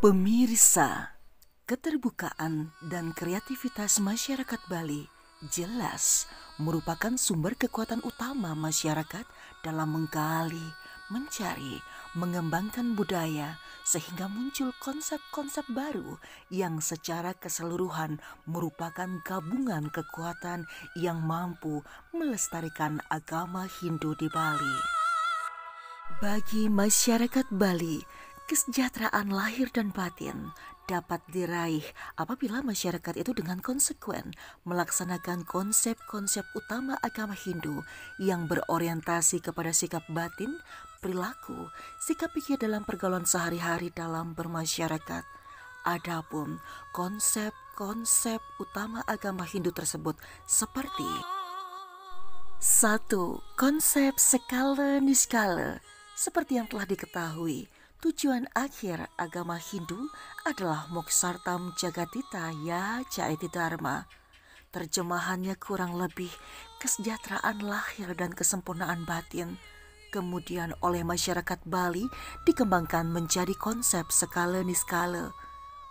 Pemirsa, keterbukaan dan kreativitas masyarakat Bali jelas merupakan sumber kekuatan utama masyarakat dalam menggali, mencari, mengembangkan budaya sehingga muncul konsep-konsep baru yang secara keseluruhan merupakan gabungan kekuatan yang mampu melestarikan agama Hindu di Bali. Bagi masyarakat Bali, kesejahteraan lahir dan batin dapat diraih apabila masyarakat itu dengan konsekuen melaksanakan konsep-konsep utama agama Hindu yang berorientasi kepada sikap batin, perilaku, sikap pikir dalam pergaulan sehari-hari dalam bermasyarakat. Adapun konsep-konsep utama agama Hindu tersebut seperti 1. Konsep skala niskala. Seperti yang telah diketahui, tujuan akhir agama Hindu adalah Moksartam Jagatita Ya Jaiti Dharma. Terjemahannya kurang lebih kesejahteraan lahir dan kesempurnaan batin. Kemudian oleh masyarakat Bali dikembangkan menjadi konsep skala niskala.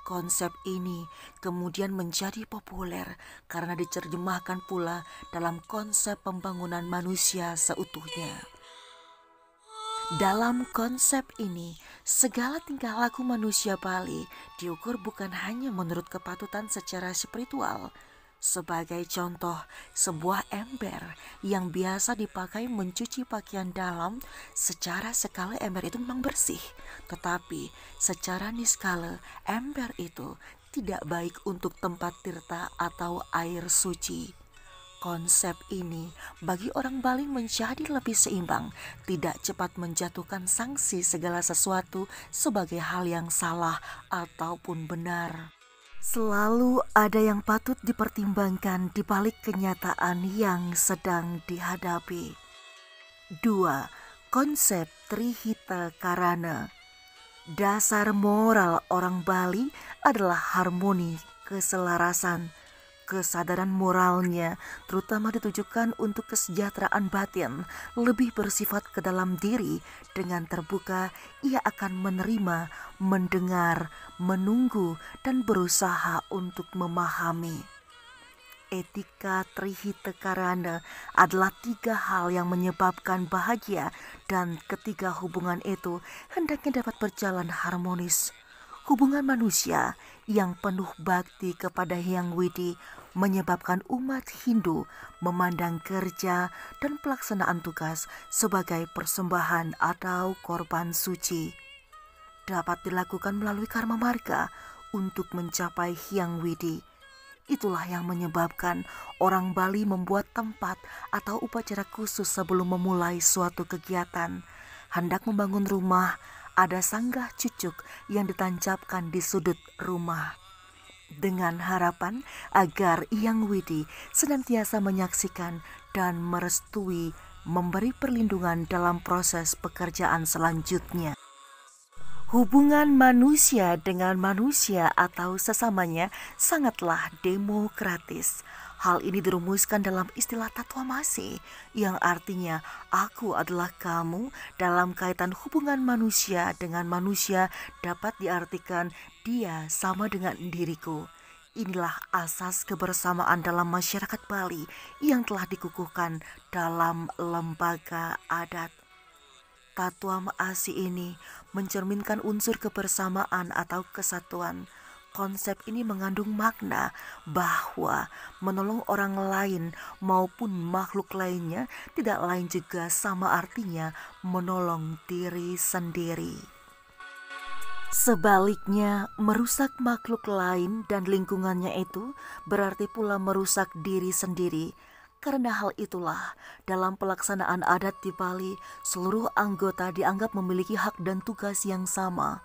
Konsep ini kemudian menjadi populer karena diterjemahkan pula dalam konsep pembangunan manusia seutuhnya. Dalam konsep ini, segala tingkah laku manusia Bali diukur bukan hanya menurut kepatutan secara spiritual. Sebagai contoh, sebuah ember yang biasa dipakai mencuci pakaian dalam, secara skala ember itu memang bersih. Tetapi secara niskala, ember itu tidak baik untuk tempat tirta atau air suci. Konsep ini bagi orang Bali menjadi lebih seimbang, tidak cepat menjatuhkan sanksi segala sesuatu sebagai hal yang salah ataupun benar. Selalu ada yang patut dipertimbangkan di balik kenyataan yang sedang dihadapi. 2. Konsep Trihita Karana. Dasar moral orang Bali adalah harmoni, keselarasan. Kesadaran moralnya terutama ditujukan untuk kesejahteraan batin, lebih bersifat ke dalam diri. Dengan terbuka, ia akan menerima, mendengar, menunggu, dan berusaha untuk memahami. Etika Trihita Karana adalah 3 hal yang menyebabkan bahagia, dan ketiga hubungan itu hendaknya dapat berjalan harmonis. Hubungan manusia yang penuh bakti kepada Hyang Widi menyebabkan umat Hindu memandang kerja dan pelaksanaan tugas sebagai persembahan atau korban suci. Dapat dilakukan melalui karma marga untuk mencapai Hyang Widi. Itulah yang menyebabkan orang Bali membuat tempat atau upacara khusus sebelum memulai suatu kegiatan. Hendak membangun rumah, ada sanggah cucuk yang ditancapkan di sudut rumah, dengan harapan agar Hyang Widi senantiasa menyaksikan dan merestui, memberi perlindungan dalam proses pekerjaan selanjutnya. Hubungan manusia dengan manusia atau sesamanya sangatlah demokratis. Hal ini dirumuskan dalam istilah tatwamasi yang artinya aku adalah kamu. Dalam kaitan hubungan manusia dengan manusia dapat diartikan dia sama dengan diriku. Inilah asas kebersamaan dalam masyarakat Bali yang telah dikukuhkan dalam lembaga adat. Tatwam Asi ini mencerminkan unsur kebersamaan atau kesatuan. Konsep ini mengandung makna bahwa menolong orang lain maupun makhluk lainnya tidak lain juga sama artinya menolong diri sendiri. Sebaliknya, merusak makhluk lain dan lingkungannya itu berarti pula merusak diri sendiri. Karena hal itulah, dalam pelaksanaan adat di Bali, seluruh anggota dianggap memiliki hak dan tugas yang sama.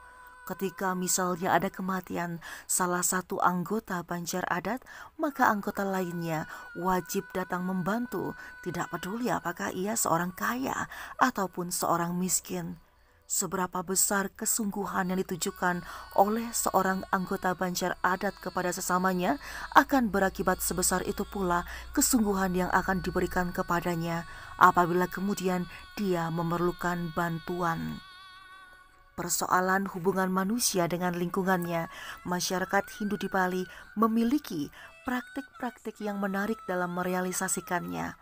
Ketika misalnya ada kematian salah satu anggota banjar adat, maka anggota lainnya wajib datang membantu, tidak peduli apakah ia seorang kaya ataupun seorang miskin. Seberapa besar kesungguhan yang ditujukan oleh seorang anggota banjar adat kepada sesamanya akan berakibat sebesar itu pula kesungguhan yang akan diberikan kepadanya apabila kemudian dia memerlukan bantuan. persoalan hubungan manusia dengan lingkungannya, masyarakat Hindu di Bali memiliki praktik-praktik yang menarik dalam merealisasikannya.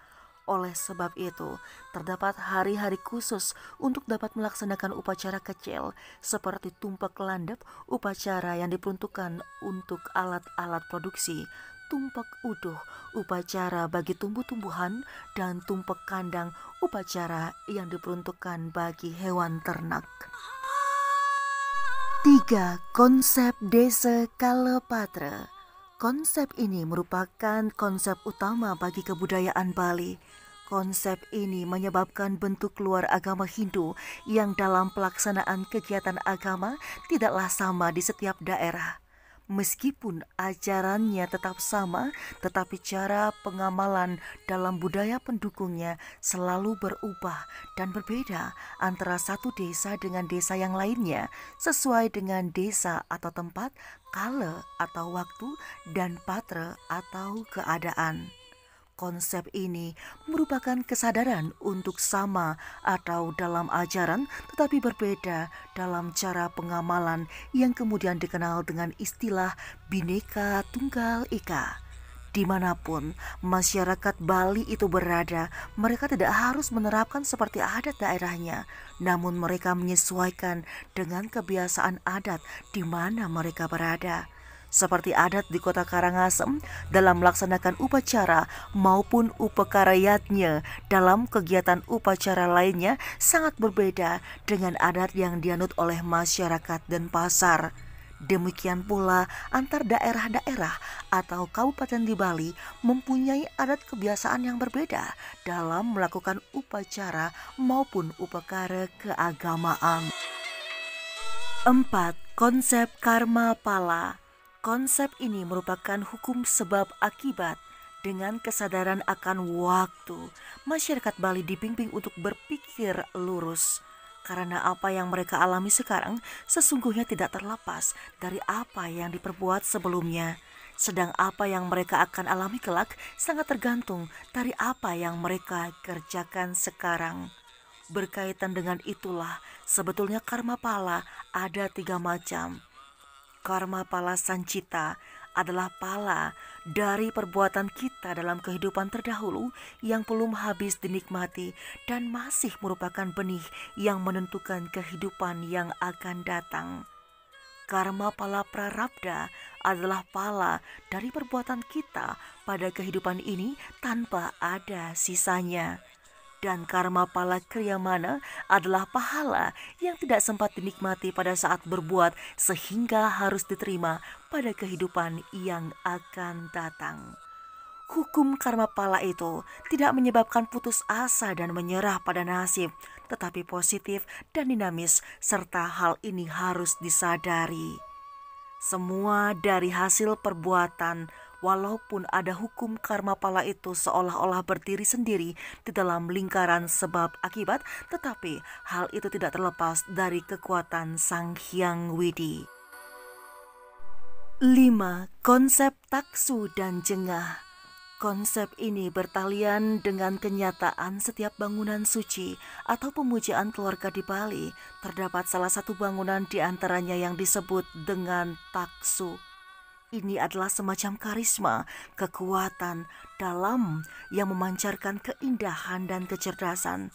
Oleh sebab itu, terdapat hari-hari khusus untuk dapat melaksanakan upacara kecil seperti tumpak landep, upacara yang diperuntukkan untuk alat-alat produksi, tumpak uduh, upacara bagi tumbuh-tumbuhan, dan tumpak kandang, upacara yang diperuntukkan bagi hewan ternak. 3. Konsep Desa Kalepatra. Konsep ini merupakan konsep utama bagi kebudayaan Bali. Konsep ini menyebabkan bentuk luar agama Hindu yang dalam pelaksanaan kegiatan agama tidaklah sama di setiap daerah. Meskipun ajarannya tetap sama, tetapi cara pengamalan dalam budaya pendukungnya selalu berubah dan berbeda antara satu desa dengan desa yang lainnya, sesuai dengan desa atau tempat, kala atau waktu, dan patra atau keadaan. Konsep ini merupakan kesadaran untuk sama atau dalam ajaran tetapi berbeda dalam cara pengamalan yang kemudian dikenal dengan istilah Bhinneka Tunggal Ika. Dimanapun masyarakat Bali itu berada, mereka tidak harus menerapkan seperti adat daerahnya, namun mereka menyesuaikan dengan kebiasaan adat di mana mereka berada. Seperti adat di kota Karangasem dalam melaksanakan upacara maupun upakarayatnya dalam kegiatan upacara lainnya sangat berbeda dengan adat yang dianut oleh masyarakat Denpasar. Demikian pula antar daerah-daerah atau kabupaten di Bali mempunyai adat kebiasaan yang berbeda dalam melakukan upacara maupun upakara keagamaan. 4. Konsep karma pala. Konsep ini merupakan hukum sebab akibat. Dengan kesadaran akan waktu, masyarakat Bali dibimbing untuk berpikir lurus. Karena apa yang mereka alami sekarang sesungguhnya tidak terlepas dari apa yang diperbuat sebelumnya. Sedang apa yang mereka akan alami kelak sangat tergantung dari apa yang mereka kerjakan sekarang. Berkaitan dengan itulah, sebetulnya karma pala ada 3 macam. Karma pala sancita adalah pala dari perbuatan kita dalam kehidupan terdahulu yang belum habis dinikmati dan masih merupakan benih yang menentukan kehidupan yang akan datang. Karma pala prarabdha adalah pala dari perbuatan kita pada kehidupan ini tanpa ada sisanya. Dan karma pala kriyamana adalah pahala yang tidak sempat dinikmati pada saat berbuat sehingga harus diterima pada kehidupan yang akan datang. Hukum karma pala itu tidak menyebabkan putus asa dan menyerah pada nasib, tetapi positif dan dinamis serta hal ini harus disadari. Semua dari hasil perbuatan, walaupun ada hukum karma pala itu seolah-olah berdiri sendiri di dalam lingkaran sebab akibat, tetapi hal itu tidak terlepas dari kekuatan Sang Hyang Widi. 5. Konsep taksu dan jengah. Konsep ini bertalian dengan kenyataan setiap bangunan suci atau pemujaan keluarga di Bali. Terdapat salah satu bangunan di antaranya yang disebut dengan taksu. Ini adalah semacam karisma, kekuatan dalam yang memancarkan keindahan dan kecerdasan.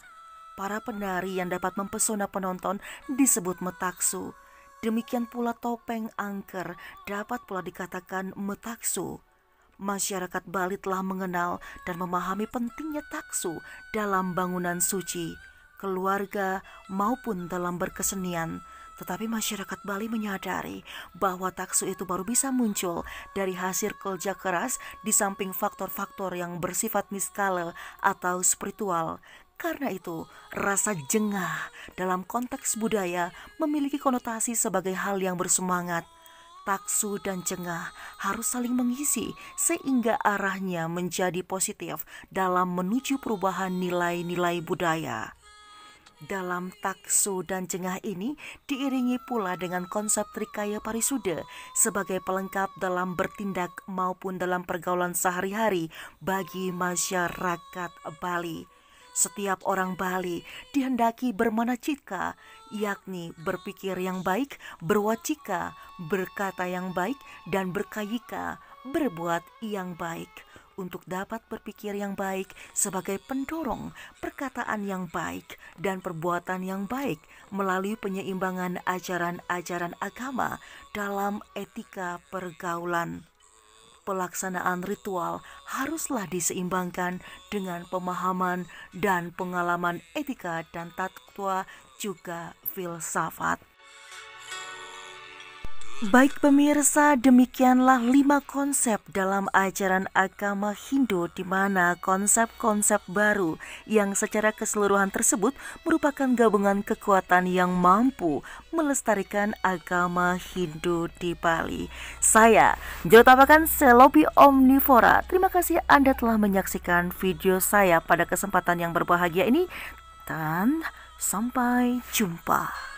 Para penari yang dapat mempesona penonton disebut metaksu. Demikian pula topeng angker dapat pula dikatakan metaksu. Masyarakat Bali telah mengenal dan memahami pentingnya taksu dalam bangunan suci, keluarga maupun dalam berkesenian. Tetapi masyarakat Bali menyadari bahwa taksu itu baru bisa muncul dari hasil kerja keras di samping faktor-faktor yang bersifat niskala atau spiritual. Karena itu, rasa jengah dalam konteks budaya memiliki konotasi sebagai hal yang bersemangat. Taksu dan jengah harus saling mengisi sehingga arahnya menjadi positif dalam menuju perubahan nilai-nilai budaya. Dalam taksu dan jengah ini diiringi pula dengan konsep Trikaya Parisuda sebagai pelengkap dalam bertindak maupun dalam pergaulan sehari-hari bagi masyarakat Bali. Setiap orang Bali dihendaki bermanacita, yakni berpikir yang baik, berwacika, berkata yang baik, dan berkayika, berbuat yang baik. Untuk dapat berpikir yang baik sebagai pendorong perkataan yang baik dan perbuatan yang baik melalui penyeimbangan ajaran-ajaran agama dalam etika pergaulan. Pelaksanaan ritual haruslah diseimbangkan dengan pemahaman dan pengalaman etika dan tatwa juga filsafat. Baik pemirsa, demikianlah 5 konsep dalam ajaran agama Hindu di mana konsep-konsep baru yang secara keseluruhan tersebut merupakan gabungan kekuatan yang mampu melestarikan agama Hindu di Bali. Saya, Jotapakan Selopi Omnivora. Terima kasih Anda telah menyaksikan video saya pada kesempatan yang berbahagia ini dan sampai jumpa.